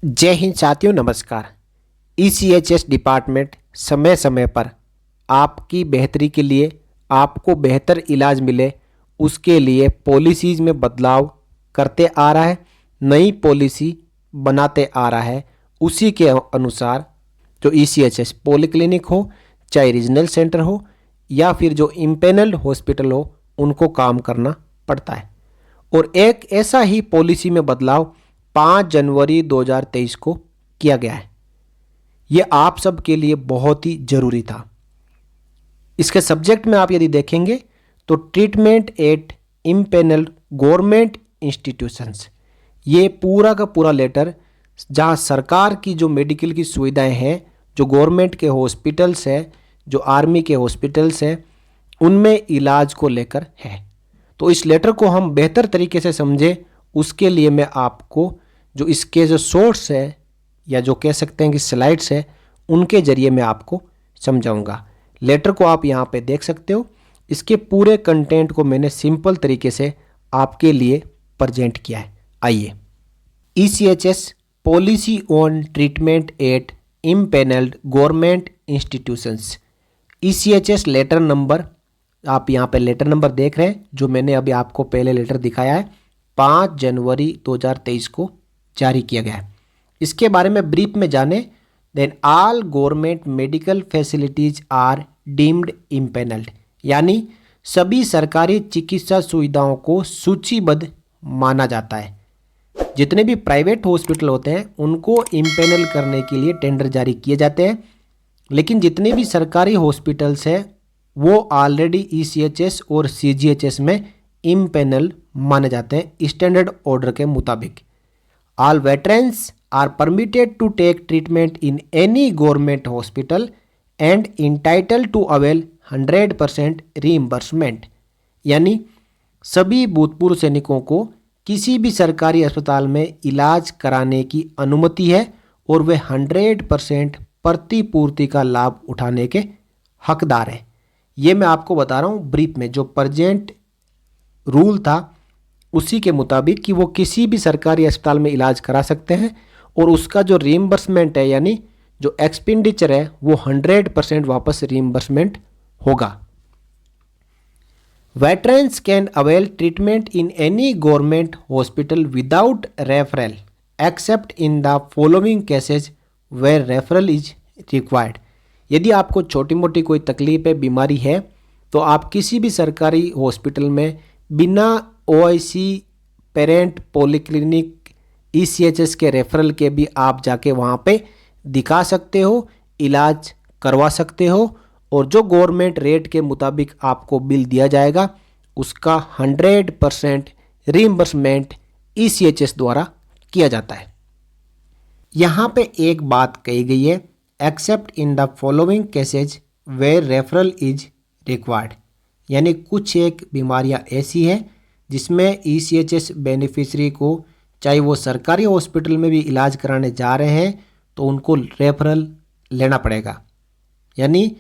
जय हिंद साथियों, नमस्कार। ईसीएचएस डिपार्टमेंट समय समय पर आपकी बेहतरी के लिए, आपको बेहतर इलाज मिले उसके लिए पॉलिसीज़ में बदलाव करते आ रहा है, नई पॉलिसी बनाते आ रहा है। उसी के अनुसार जो ईसीएचएस पॉलीक्लिनिक हो, चाहे रीजनल सेंटर हो या फिर जो इम्पेनल्ड हॉस्पिटल हो, उनको काम करना पड़ता है। और एक ऐसा ही पॉलिसी में बदलाव 5 जनवरी 2023 को किया गया है। ये आप सब के लिए बहुत ही जरूरी था। इसके सब्जेक्ट में आप यदि देखेंगे तो treatment at empanelled government institutions, ये पूरा का पूरा लेटर जहां सरकार की जो मेडिकल की सुविधाएं हैं, जो गवर्नमेंट के हॉस्पिटल्स है, जो आर्मी के हॉस्पिटल्स हैं, उनमें इलाज को लेकर है। तो इस लेटर को हम बेहतर तरीके से समझें, उसके लिए मैं आपको जो इसके जो सोर्स है या जो कह सकते हैं कि स्लाइड्स है, उनके जरिए मैं आपको समझाऊंगा। लेटर को आप यहाँ पे देख सकते हो। इसके पूरे कंटेंट को मैंने सिंपल तरीके से आपके लिए प्रेजेंट किया है। आइए, ECHS policy on treatment at empanelled government institutions. ECHS letter number, आप यहाँ पे लेटर नंबर देख रहे हैं, जो मैंने अभी आपको पहले लेटर दिखाया है, 5 जनवरी 2023 को जारी किया गया है। इसके बारे में ब्रीफ में जाने। Then all government medical facilities are deemed empanelled, यानी सभी सरकारी चिकित्सा सुविधाओं को सूचीबद्ध माना जाता है। जितने भी प्राइवेट हॉस्पिटल होते हैं उनको इम्पेनल करने के लिए टेंडर जारी किए जाते हैं, लेकिन जितने भी सरकारी हॉस्पिटल्स हैं वो ऑलरेडी ईसीएचएस और सीजीएचएस में इम्पेनल माने जाते हैं स्टैंडर्ड ऑर्डर के मुताबिक। All veterans are permitted to take treatment in any government hospital and entitle to avail 100% reimbursement, यानी सभी भूतपूर्व सैनिकों को किसी भी सरकारी अस्पताल में इलाज कराने की अनुमति है और वे 100% प्रतिपूर्ति का लाभ उठाने के हकदार हैं। ये मैं आपको बता रहा हूँ ब्रीफ में, जो प्रेजेंट रूल था उसी के मुताबिक कि वो किसी भी सरकारी अस्पताल में इलाज करा सकते हैं और उसका जो रीइंबर्समेंट है, यानी जो एक्सपेंडिचर है, वो 100% वापस रीइंबर्समेंट होगा। Veterans can avail treatment in any government hospital without referral except in the following cases where referral is required. यदि आपको छोटी मोटी कोई तकलीफ है, बीमारी है, तो आप किसी भी सरकारी हॉस्पिटल में बिना ओआईसी, पेरेंट, पॉलीक्लिनिक, ईसीएचएस के रेफरल के भी आप जाके वहाँ पे दिखा सकते हो, इलाज करवा सकते हो और जो गवर्नमेंट रेट के मुताबिक आपको बिल दिया जाएगा उसका 100% रीइंबर्समेंट ईसीएचएस द्वारा किया जाता है। यहाँ पे एक बात कही गई है, except in the following cases where referral is required, यानी कुछ एक बीमारियाँ ऐसी हैं जिसमें ईसीएचएस बेनिफिशरी को, चाहे वो सरकारी हॉस्पिटल में भी इलाज कराने जा रहे हैं, तो उनको रेफरल लेना पड़ेगा, यानी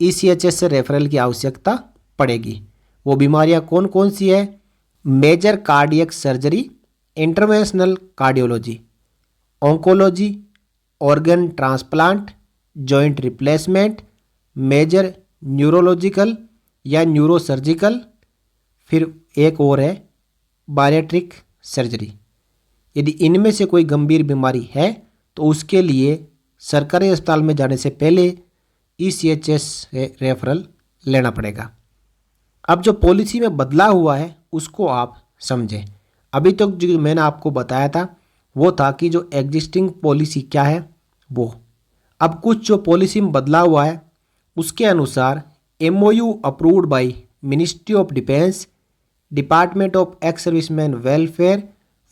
ईसीएचएस से रेफरल की आवश्यकता पड़ेगी। वो बीमारियां कौन कौन सी है? Major cardiac surgery, interventional cardiology, oncology, organ transplant, joint replacement, major neurological या न्यूरोसर्जिकल, फिर एक और है बारिएट्रिक सर्जरी। यदि इनमें से कोई गंभीर बीमारी है तो उसके लिए सरकारी अस्पताल में जाने से पहले ईसीएचएस से रेफरल लेना पड़ेगा। अब जो पॉलिसी में बदलाव हुआ है उसको आप समझें। अभी तक जो मैंने आपको बताया था वो था कि जो एग्जिस्टिंग पॉलिसी क्या है वो। अब कुछ जो पॉलिसी में बदलाव हुआ है उसके अनुसार MOU approved by Ministry of Defence, Department of Ex Servicemen Welfare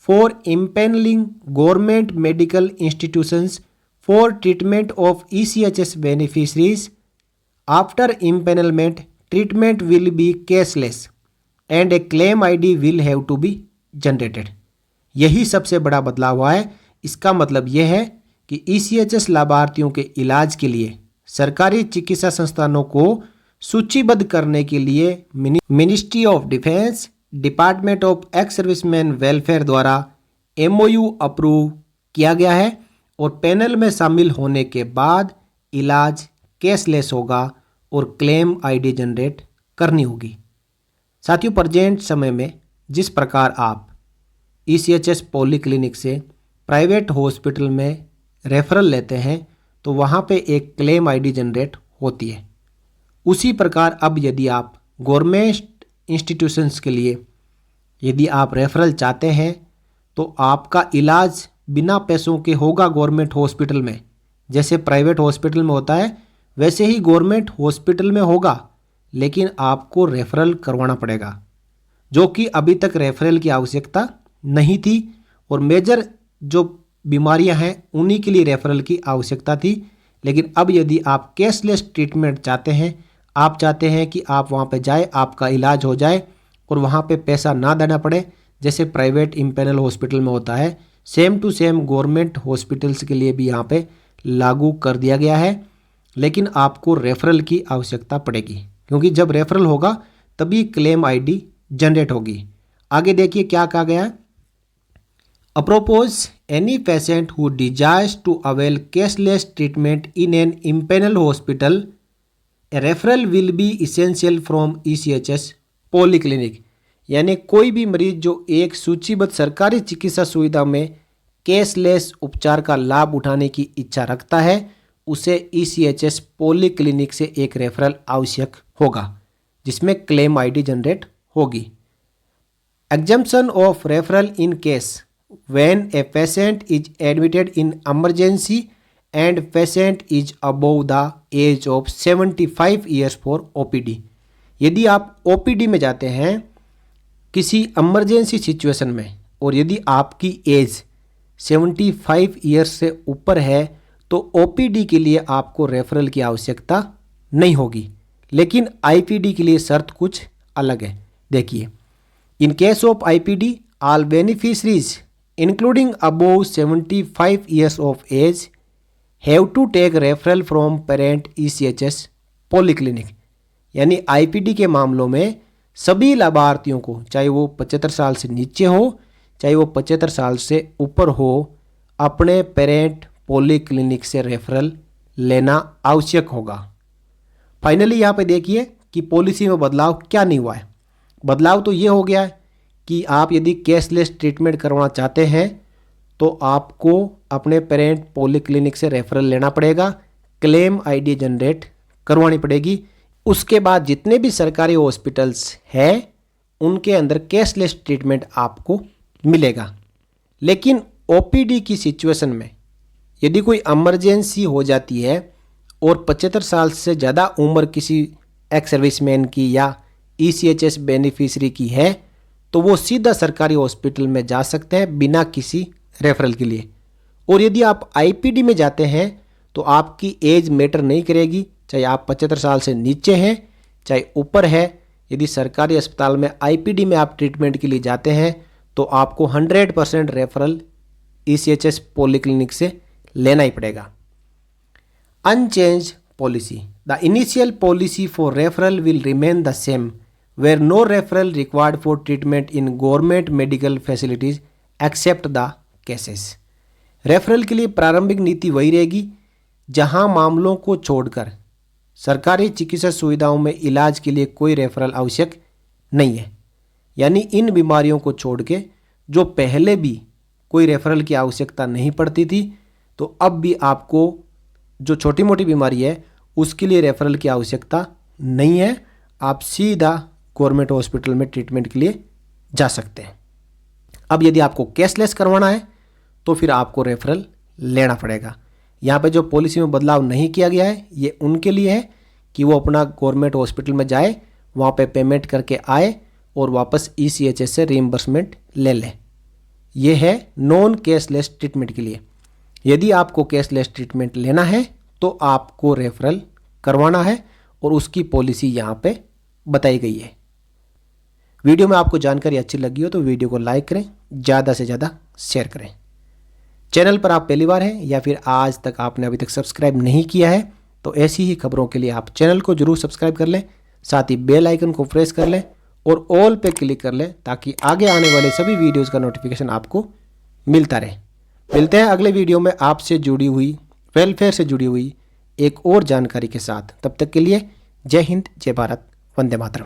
for empanelling government medical institutions for treatment of ECHS beneficiaries. After empanelment treatment will be cashless and a claim ID will have to be generated. यही सबसे बड़ा बदलाव हुआ है। इसका मतलब यह है कि ईसीएचएस लाभार्थियों के इलाज के लिए सरकारी चिकित्सा संस्थानों को सूचीबद्ध करने के लिए ministry of Defence, Department of Ex Servicemen welfare द्वारा MOU अप्रूव किया गया है और पैनल में शामिल होने के बाद इलाज कैशलेस होगा और क्लेम आईडी जनरेट करनी होगी। साथियों, प्रेजेंट समय में जिस प्रकार आप ECHS पॉलीक्लिनिक से प्राइवेट हॉस्पिटल में रेफरल लेते हैं तो वहाँ पे एक क्लेम आईडी जनरेट होती है, उसी प्रकार अब यदि आप गवर्नमेंट इंस्टीट्यूशंस के लिए यदि आप रेफरल चाहते हैं तो आपका इलाज बिना पैसों के होगा गवर्नमेंट हॉस्पिटल में। जैसे प्राइवेट हॉस्पिटल में होता है वैसे ही गवर्नमेंट हॉस्पिटल में होगा, लेकिन आपको रेफरल करवाना पड़ेगा, जो कि अभी तक रेफरल की आवश्यकता नहीं थी और मेजर जो बीमारियां हैं उन्हीं के लिए रेफरल की आवश्यकता थी। लेकिन अब यदि आप कैशलेस ट्रीटमेंट चाहते हैं, आप चाहते हैं कि आप वहां पे जाए, आपका इलाज हो जाए और वहां पे पैसा ना देना पड़े जैसे प्राइवेट इम्पेनल हॉस्पिटल में होता है, same to same government hospitals के लिए भी यहाँ पे लागू कर दिया गया है। लेकिन आपको रेफरल की आवश्यकता पड़ेगी, क्योंकि जब रेफरल होगा तभी क्लेम आईडी जनरेट होगी। आगे देखिए क्या कहा गया है। Apropos, any patient who desires to avail cashless treatment in an impaneled hospital, a referral will be essential from ECHS polyclinic। यानी कोई भी मरीज जो एक सूचीबद्ध सरकारी चिकित्सा सुविधा में कैशलेस उपचार का लाभ उठाने की इच्छा रखता है, उसे ECHS पॉलीक्लिनिक से एक रेफरल आवश्यक होगा जिसमें क्लेम आईडी जनरेट होगी। Exemption of referral in case when a patient is admitted in emergency and patient is above the age of 75 years for OPD। यदि आप OPD में जाते हैं किसी इमरजेंसी सिचुएशन में और यदि आपकी एज 75 ईयर्स से ऊपर है तो OPD के लिए आपको रेफरल की आवश्यकता नहीं होगी, लेकिन IPD के लिए शर्त कुछ अलग है। देखिए, in case of IPD all beneficiaries including above 75 years of age have to take referral from parent ECHS polyclinic। यानी IPD के मामलों में सभी लाभार्थियों को, चाहे वो 75 साल से नीचे हो चाहे वो 75 साल से ऊपर हो, अपने पेरेंट पॉलीक्लिनिक से रेफरल लेना आवश्यक होगा। फाइनली यहाँ पे देखिए कि पॉलिसी में बदलाव क्या नहीं हुआ है। बदलाव तो ये हो गया है कि आप यदि कैशलेस ट्रीटमेंट करवाना चाहते हैं तो आपको अपने पेरेंट पॉलीक्लिनिक से रेफरल लेना पड़ेगा, क्लेम आईडी जनरेट करवानी पड़ेगी। उसके बाद जितने भी सरकारी हॉस्पिटल्स हैं उनके अंदर कैशलेस ट्रीटमेंट आपको मिलेगा। लेकिन OPD की सिचुएशन में यदि कोई इमरजेंसी हो जाती है और 75 साल से ज़्यादा उम्र किसी एक्स सर्विसमैन की या ECHS बेनिफिशरी की है तो वो सीधा सरकारी हॉस्पिटल में जा सकते हैं बिना किसी रेफरल के लिए। और यदि आप IPD में जाते हैं तो आपकी एज मैटर नहीं करेगी, चाहे आप 75 साल से नीचे हैं चाहे ऊपर है। यदि सरकारी अस्पताल में IPD में आप ट्रीटमेंट के लिए जाते हैं तो आपको 100% रेफरल ECHS पॉलीक्लिनिक से लेना ही पड़ेगा। Unchanged policy, the initial policy for referral will remain the same where no referral required for treatment in government medical facilities except the cases। Referral के लिए प्रारंभिक नीति वही रहेगी जहां मामलों को छोड़कर सरकारी चिकित्सा सुविधाओं में इलाज के लिए कोई रेफरल आवश्यक नहीं है। यानी इन बीमारियों को छोड़ के जो पहले भी कोई रेफरल की आवश्यकता नहीं पड़ती थी, तो अब भी आपको जो छोटी मोटी बीमारी है उसके लिए रेफरल की आवश्यकता नहीं है। आप सीधा गवर्नमेंट हॉस्पिटल में ट्रीटमेंट के लिए जा सकते हैं। अब यदि आपको कैशलेस करवाना है तो फिर आपको रेफरल लेना पड़ेगा। यहाँ पे जो पॉलिसी में बदलाव नहीं किया गया है ये उनके लिए है कि वो अपना गवर्नमेंट हॉस्पिटल में जाए, वहाँ पे पेमेंट करके आए और वापस ECHS से रीइंबर्समेंट ले लें। ये है नॉन कैशलेस ट्रीटमेंट के लिए। यदि आपको कैशलेस ट्रीटमेंट लेना है तो आपको रेफरल करवाना है और उसकी पॉलिसी यहाँ पे बताई गई है। वीडियो में आपको जानकारी अच्छी लगी हो तो वीडियो को लाइक करें, ज़्यादा से ज़्यादा शेयर करें। चैनल पर आप पहली बार हैं या फिर आज तक आपने अभी तक सब्सक्राइब नहीं किया है तो ऐसी ही खबरों के लिए आप चैनल को जरूर सब्सक्राइब कर लें, साथ ही बेल आइकन को प्रेस कर लें और ऑल पे क्लिक कर लें ताकि आगे आने वाले सभी वीडियोज़ का नोटिफिकेशन आपको मिलता रहे। मिलते हैं अगले वीडियो में आपसे जुड़ी हुई, वेलफेयर से जुड़ी हुई एक और जानकारी के साथ। तब तक के लिए जय हिंद, जय भारत, वंदे मातरम।